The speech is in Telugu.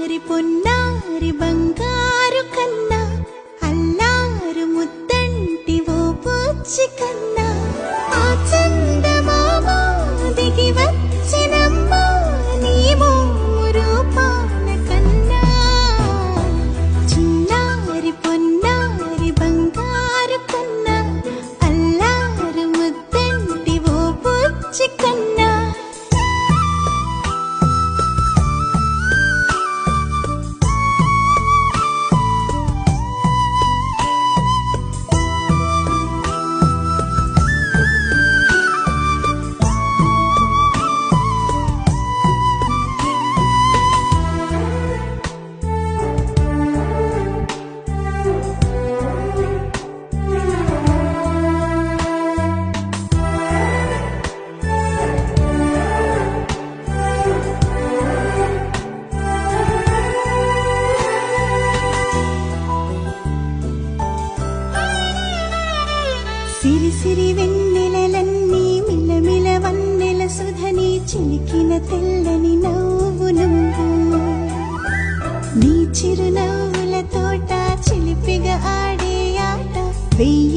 చిన్నారి పొన్నారి బంగారు కన్నా అల్లారు ముద్దంటి ఓ బుచ్చి కన్నా ఆ చందమామ దిగి వచ్చినమ్మా నీ మోము రూపాన కన్నా చిన్నారి పొన్నారి బంగారు కన్నా అల్లారు ముద్దంటి ఓ బుచ్చి కన్నా సిరి సిరి వెన్నెలలన్నీ మిలమిల వన్నెల సుధని చిలికిన తెల్లని నవ్వు నువ్వు నీ చిరునవ్వుల తోట చిలిపిగా ఆడే ఆట వెయ్యి